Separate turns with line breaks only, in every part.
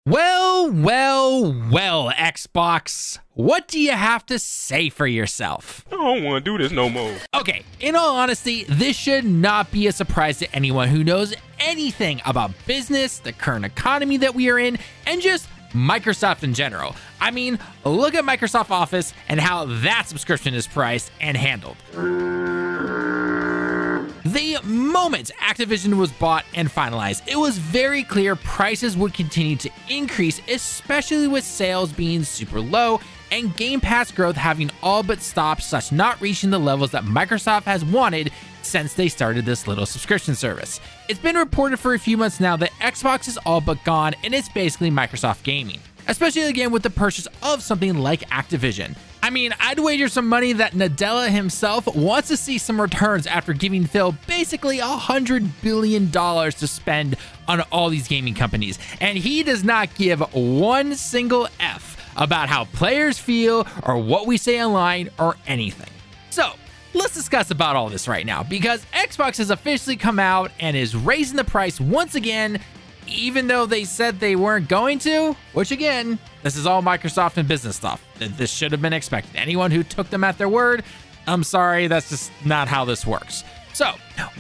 Well, Xbox. What do you have to say for yourself?
I don't want to do this no more.
Okay, in all honesty, this should not be a surprise to anyone who knows anything about business, the current economy that we are in, and just Microsoft in general. I mean, look at Microsoft Office and how that subscription is priced and handled. The moment Activision was bought and finalized, it was very clear prices would continue to increase, especially with sales being super low and Game Pass growth having all but stopped, such not reaching the levels that Microsoft has wanted since they started this little subscription service. It's been reported for a few months now that Xbox is all but gone and it's basically Microsoft Gaming, especially again with the purchase of something like Activision. I mean, I'd wager some money that Nadella himself wants to see some returns after giving Phil basically $100 billion to spend on all these gaming companies, and he does not give one single F about how players feel or what we say online or anything. So let's discuss about all this right now, because Xbox has officially come out and is raising the price once again, even though they said they weren't going to, which again, this is all Microsoft and business stuff. This should have been expected. Anyone who took them at their word, I'm sorry, that's just not how this works. So,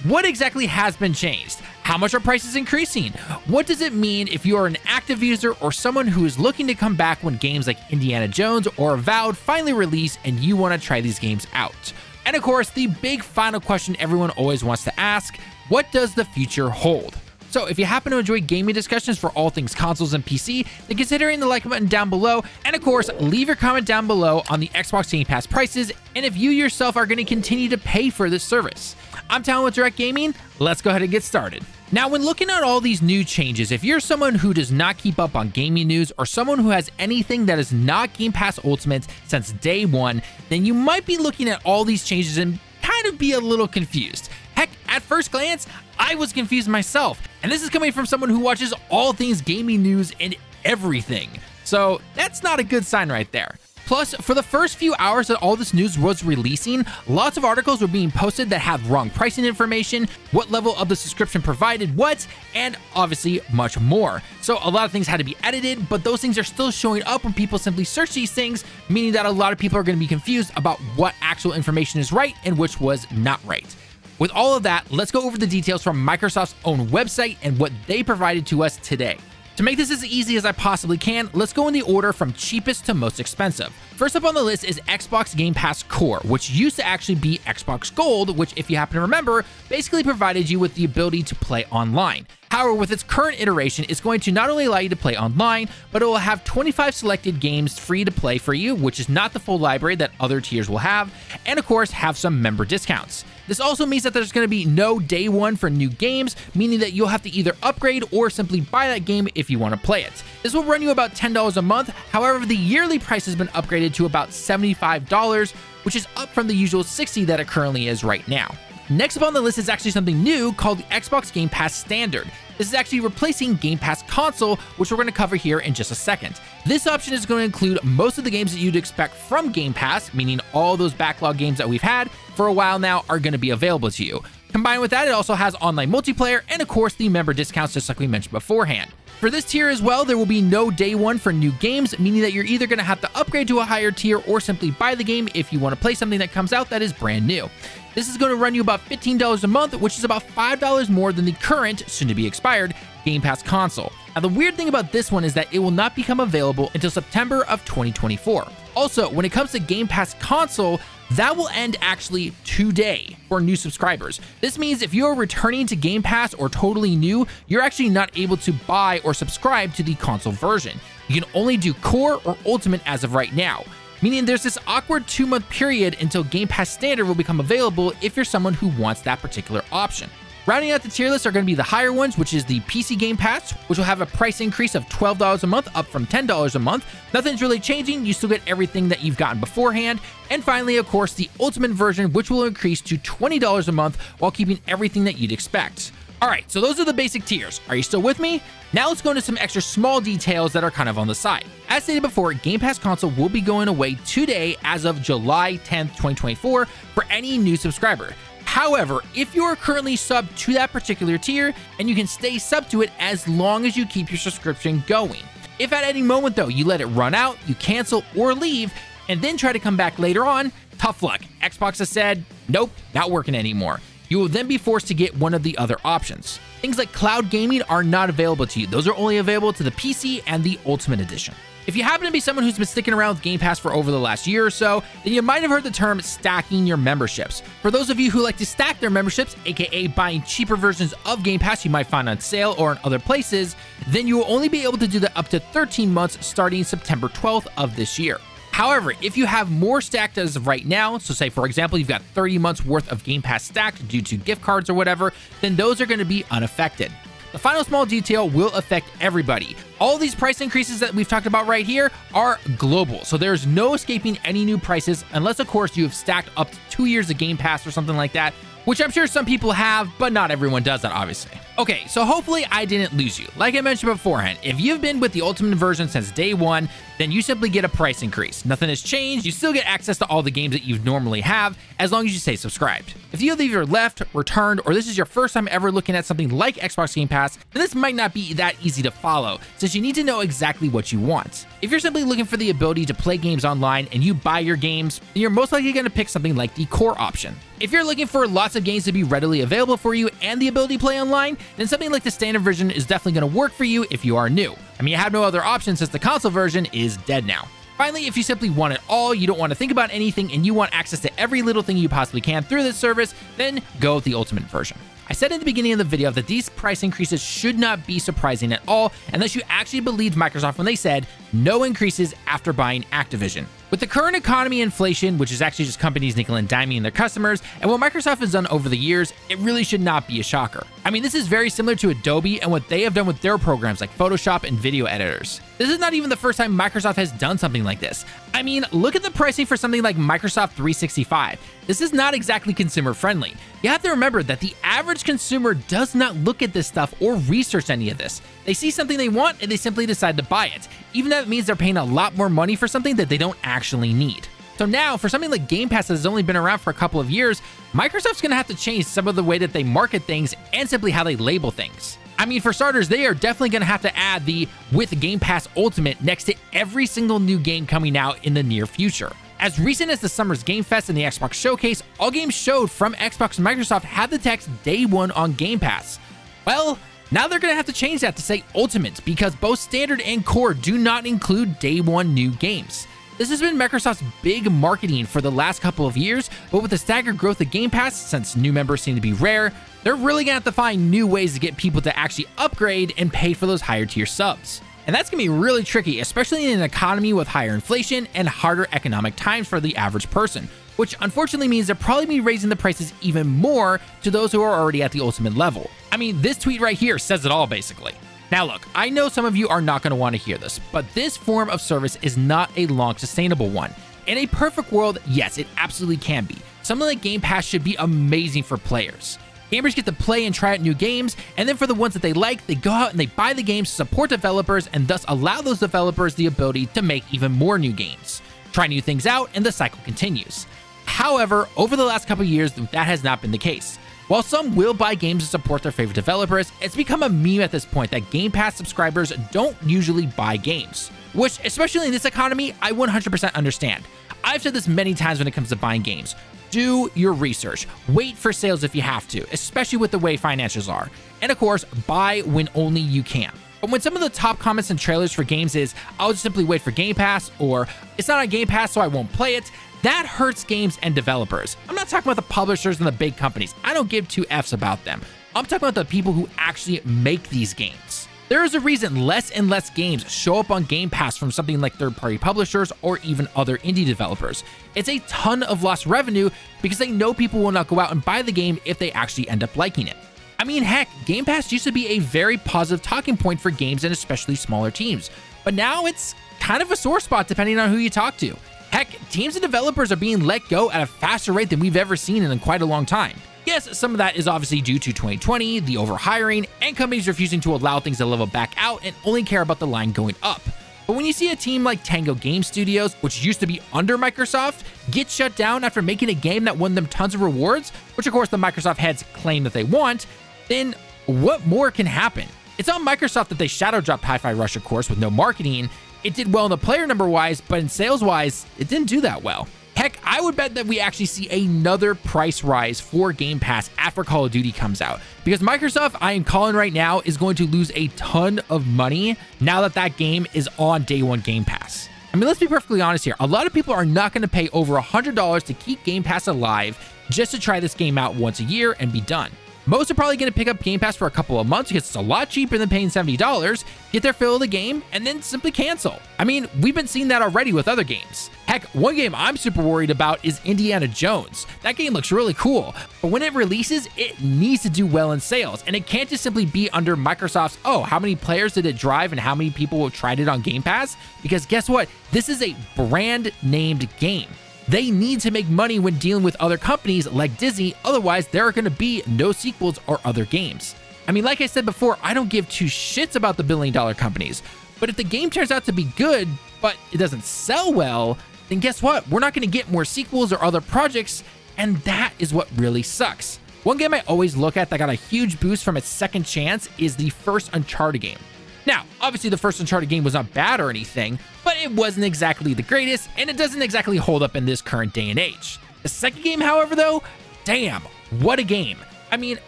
what exactly has been changed? How much are prices increasing? What does it mean if you are an active user or someone who is looking to come back when games like Indiana Jones or Avowed finally release and you want to try these games out? And of course, the big final question everyone always wants to ask, what does the future hold? So if you happen to enjoy gaming discussions for all things consoles and PC, then consider hitting the like button down below, and of course, leave your comment down below on the Xbox Game Pass prices, and if you yourself are going to continue to pay for this service. I'm Tallen with Direct Gaming, let's go ahead and get started. Now, when looking at all these new changes, if you're someone who does not keep up on gaming news or someone who has anything that is not Game Pass Ultimate since day one, then you might be looking at all these changes and kind of be a little confused. Heck, at first glance, I was confused myself, and this is coming from someone who watches all things gaming news and everything. So that's not a good sign right there. Plus, for the first few hours that all this news was releasing, lots of articles were being posted that have wrong pricing information, what level of the subscription provided what, and obviously much more. So a lot of things had to be edited, but those things are still showing up when people simply search these things, meaning that a lot of people are going to be confused about what actual information is right and which was not right. With all of that, let's go over the details from Microsoft's own website and what they provided to us today. To make this as easy as I possibly can, let's go in the order from cheapest to most expensive. First up on the list is Xbox Game Pass Core, which used to actually be Xbox Gold, which, if you happen to remember, basically provided you with the ability to play online. However, with its current iteration, it's going to not only allow you to play online, but it will have 25 selected games free to play for you, which is not the full library that other tiers will have, and of course, have some member discounts. This also means that there's going to be no day one for new games, meaning that you'll have to either upgrade or simply buy that game if you want to play it. This will run you about $10 a month. However, the yearly price has been upgraded to about $75, which is up from the usual $60 that it currently is right now. Next up on the list is actually something new called the Xbox Game Pass Standard. This is actually replacing Game Pass Console, which we're going to cover here in just a second. This option is going to include most of the games that you'd expect from Game Pass, meaning all those backlog games that we've had for a while now are going to be available to you. Combined with that, it also has online multiplayer and of course the member discounts, just like we mentioned beforehand. For this tier as well, there will be no day one for new games, meaning that you're either going to have to upgrade to a higher tier or simply buy the game if you want to play something that comes out that is brand new. This is going to run you about $15 a month, which is about $5 more than the current, soon-to-be expired, Game Pass console. Now, the weird thing about this one is that it will not become available until September of 2024. Also, when it comes to Game Pass console, that will end actually today for new subscribers. This means if you're returning to Game Pass or totally new, you're actually not able to buy or subscribe to the console version. You can only do Core or Ultimate as of right now, meaning there's this awkward 2-month period until Game Pass Standard will become available if you're someone who wants that particular option. Rounding out the tier list are going to be the higher ones, which is the PC Game Pass, which will have a price increase of $12 a month, up from $10 a month. Nothing's really changing. You still get everything that you've gotten beforehand. And finally, of course, the Ultimate version, which will increase to $20 a month while keeping everything that you'd expect. All right, so those are the basic tiers. Are you still with me? Now let's go into some extra small details that are kind of on the side. As stated before, Game Pass console will be going away today as of July 10th, 2024 for any new subscriber. However, if you are currently subbed to that particular tier, and you can stay sub to it as long as you keep your subscription going. If at any moment though you let it run out, you cancel or leave, and then try to come back later on, tough luck. Xbox has said, nope, not working anymore. You will then be forced to get one of the other options. Things like cloud gaming are not available to you. Those are only available to the PC and the Ultimate Edition. If you happen to be someone who's been sticking around with Game Pass for over the last year or so, then you might have heard the term stacking your memberships. For those of you who like to stack their memberships, aka buying cheaper versions of Game Pass you might find on sale or in other places, then you will only be able to do that up to 13 months starting September 12th of this year. However, if you have more stacked as of right now, so say for example you've got 30 months worth of Game Pass stacked due to gift cards or whatever, then those are going to be unaffected. The final small detail will affect everybody. All these price increases that we've talked about right here are global, so there's no escaping any new prices unless of course you have stacked up to 2 years of Game Pass or something like that, which I'm sure some people have, but not everyone does that obviously. Okay, so hopefully I didn't lose you. Like I mentioned beforehand, if you've been with the Ultimate version since day one, then you simply get a price increase. Nothing has changed. You still get access to all the games that you normally have as long as you stay subscribed. If you have either left, returned, or this is your first time ever looking at something like Xbox Game Pass, then this might not be that easy to follow since you need to know exactly what you want. If you're simply looking for the ability to play games online and you buy your games, then you're most likely going to pick something like the core option. If you're looking for lots of games to be readily available for you and the ability to play online, then something like the standard version is definitely going to work for you if you are new. I mean, you have no other option since the console version is dead now. Finally, if you simply want it all, you don't want to think about anything, and you want access to every little thing you possibly can through this service, then go with the Ultimate version. I said in the beginning of the video that these price increases should not be surprising at all unless you actually believed Microsoft when they said no increases after buying Activision. With the current economy inflation, which is actually just companies nickel and diming their customers, and what Microsoft has done over the years, it really should not be a shocker. I mean, this is very similar to Adobe and what they have done with their programs like Photoshop and video editors. This is not even the first time Microsoft has done something like this. I mean, look at the pricing for something like Microsoft 365. This is not exactly consumer friendly. You have to remember that the average consumer does not look at this stuff or research any of this. They see something they want and they simply decide to buy it, even though it means they're paying a lot more money for something that they don't actually need. So now, for something like Game Pass that has only been around for a couple of years, Microsoft's going to have to change some of the way that they market things and simply how they label things. I mean, for starters, they are definitely going to have to add the with Game Pass Ultimate next to every single new game coming out in the near future. As recent as the summer's Game Fest and the Xbox Showcase, all games showed from Xbox and Microsoft had the text Day 1 on Game Pass. Well, now they're going to have to change that to say Ultimate because both Standard and Core do not include Day 1 new games. This has been Microsoft's big marketing for the last couple of years, but with the staggered growth of Game Pass, since new members seem to be rare, they're really going to have to find new ways to get people to actually upgrade and pay for those higher tier subs. And that's going to be really tricky, especially in an economy with higher inflation and harder economic times for the average person, which unfortunately means they're probably be raising the prices even more to those who are already at the Ultimate level. I mean, this tweet right here says it all basically. Now look, I know some of you are not going to want to hear this, but this form of service is not a long sustainable one. In a perfect world, yes, it absolutely can be. Something like Game Pass should be amazing for players. Gamers get to play and try out new games, and then for the ones that they like, they go out and they buy the games to support developers and thus allow those developers the ability to make even more new games. Try new things out, and the cycle continues. However, over the last couple of years, that has not been the case. While some will buy games to support their favorite developers, it's become a meme at this point that Game Pass subscribers don't usually buy games. Which, especially in this economy, I 100% understand. I've said this many times when it comes to buying games. Do your research. Wait for sales if you have to, especially with the way financials are. And of course, buy when only you can. But when some of the top comments and trailers for games is, I'll just simply wait for Game Pass, or it's not on Game Pass so I won't play it, that hurts games and developers. I'm not talking about the publishers and the big companies. I don't give two Fs about them. I'm talking about the people who actually make these games. There is a reason less and less games show up on Game Pass from something like third-party publishers or even other indie developers. It's a ton of lost revenue because they know people will not go out and buy the game if they actually end up liking it. I mean, heck, Game Pass used to be a very positive talking point for games and especially smaller teams, but now it's kind of a sore spot depending on who you talk to. Heck, teams and developers are being let go at a faster rate than we've ever seen in quite a long time. Yes, some of that is obviously due to 2020, the overhiring, and companies refusing to allow things to level back out and only care about the line going up. But when you see a team like Tango Game Studios, which used to be under Microsoft, get shut down after making a game that won them tons of rewards, which of course the Microsoft heads claim that they want, then what more can happen? It's on Microsoft that they shadow dropped Hi-Fi Rush, of course, with no marketing. It did well in the player number wise, but in sales wise, it didn't do that well. Heck, I would bet that we actually see another price rise for Game Pass after Call of Duty comes out, because Microsoft, I am calling right now, is going to lose a ton of money now that that game is on day one Game Pass. I mean, let's be perfectly honest here. A lot of people are not going to pay over $100 to keep Game Pass alive just to try this game out once a year and be done. Most are probably going to pick up Game Pass for a couple of months because it's a lot cheaper than paying $70, get their fill of the game, and then simply cancel. I mean, we've been seeing that already with other games. Heck, one game I'm super worried about is Indiana Jones. That game looks really cool, but when it releases, it needs to do well in sales, and it can't just simply be under Microsoft's, oh, how many players did it drive and how many people have tried it on Game Pass? Because guess what? This is a brand named game. They need to make money when dealing with other companies like Disney, otherwise there are going to be no sequels or other games. I mean, like I said before, I don't give two shits about the billion-dollar companies, but if the game turns out to be good, but it doesn't sell well, then guess what? We're not going to get more sequels or other projects, and that is what really sucks. One game I always look at that got a huge boost from its second chance is the first Uncharted game. Now, obviously the first Uncharted game was not bad or anything, but it wasn't exactly the greatest, and it doesn't exactly hold up in this current day and age. The second game, however, though, damn, what a game. I mean,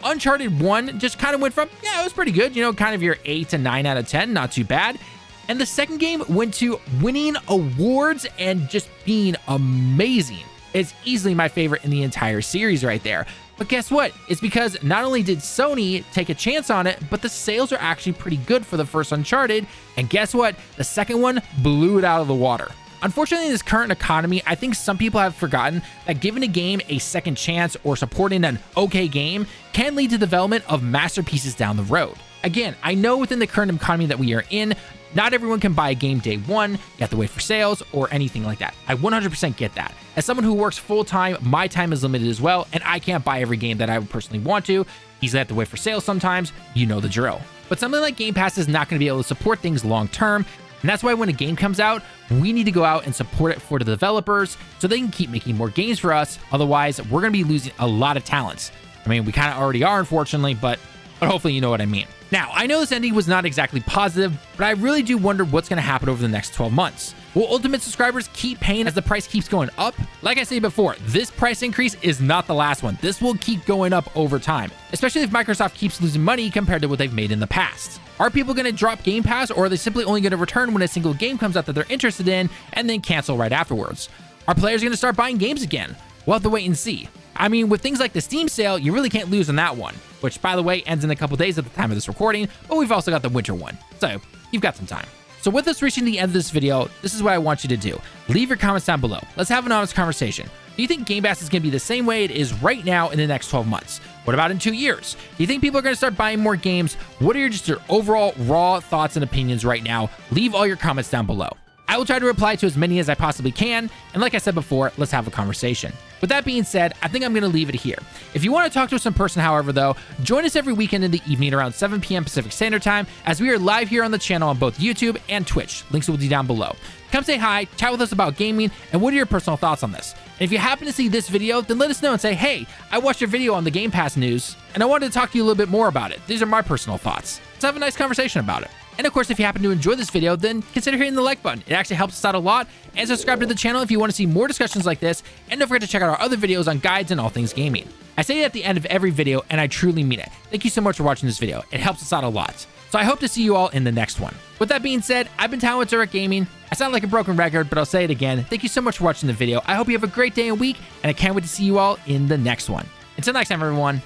Uncharted 1 just kind of went from, yeah, it was pretty good, you know, kind of your 8 to 9 out of 10, not too bad. And the second game went to winning awards and just being amazing. It's easily my favorite in the entire series right there. But guess what? It's because not only did Sony take a chance on it, but the sales are actually pretty good for the first Uncharted. And guess what? The second one blew it out of the water. Unfortunately, in this current economy, I think some people have forgotten that giving a game a second chance or supporting an okay game can lead to development of masterpieces down the road. Again, I know within the current economy that we are in, not everyone can buy a game day one, you have to wait for sales or anything like that. I 100% get that. As someone who works full-time, my time is limited as well, and I can't buy every game that I would personally want to. Easily have to wait for sales sometimes, you know the drill. But something like Game Pass is not going to be able to support things long-term, and that's why when a game comes out, we need to go out and support it for the developers so they can keep making more games for us. Otherwise, we're going to be losing a lot of talents. I mean, we kind of already are, unfortunately, but hopefully you know what I mean. Now, I know this ending was not exactly positive, but I really do wonder what's going to happen over the next 12 months. Will Ultimate subscribers keep paying as the price keeps going up? Like I said before, this price increase is not the last one. This will keep going up over time, especially if Microsoft keeps losing money compared to what they've made in the past. Are people going to drop Game Pass, or are they simply only going to return when a single game comes out that they're interested in and then cancel right afterwards? Are players going to start buying games again? We'll have to wait and see. I mean, with things like the Steam sale, you really can't lose on that one, which, by the way, ends in a couple days at the time of this recording, but we've also got the winter one, so you've got some time. So with us reaching the end of this video, this is what I want you to do. Leave your comments down below. Let's have an honest conversation. Do you think Game Pass is going to be the same way it is right now in the next 12 months? What about in 2 years? Do you think people are going to start buying more games? What are your overall raw thoughts and opinions right now? Leave all your comments down below. I will try to reply to as many as I possibly can, and like I said before, let's have a conversation. With that being said, I think I'm going to leave it here. If you want to talk to us in person, however, though, join us every weekend in the evening around 7 p.m. Pacific Standard Time, as we are live here on the channel on both YouTube and Twitch. Links will be down below. Come say hi, chat with us about gaming, and what are your personal thoughts on this? And if you happen to see this video, then let us know and say, hey, I watched your video on the Game Pass news, and I wanted to talk to you a little bit more about it. These are my personal thoughts. Let's have a nice conversation about it. And of course, if you happen to enjoy this video, then consider hitting the like button. It actually helps us out a lot. And subscribe to the channel if you want to see more discussions like this. And don't forget to check out our other videos on guides and all things gaming. I say it at the end of every video, and I truly mean it. Thank you so much for watching this video. It helps us out a lot. So I hope to see you all in the next one. With that being said, I've been Tallen with Direct Gaming. I sound like a broken record, but I'll say it again. Thank you so much for watching the video. I hope you have a great day and week, and I can't wait to see you all in the next one. Until next time, everyone,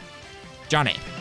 John A.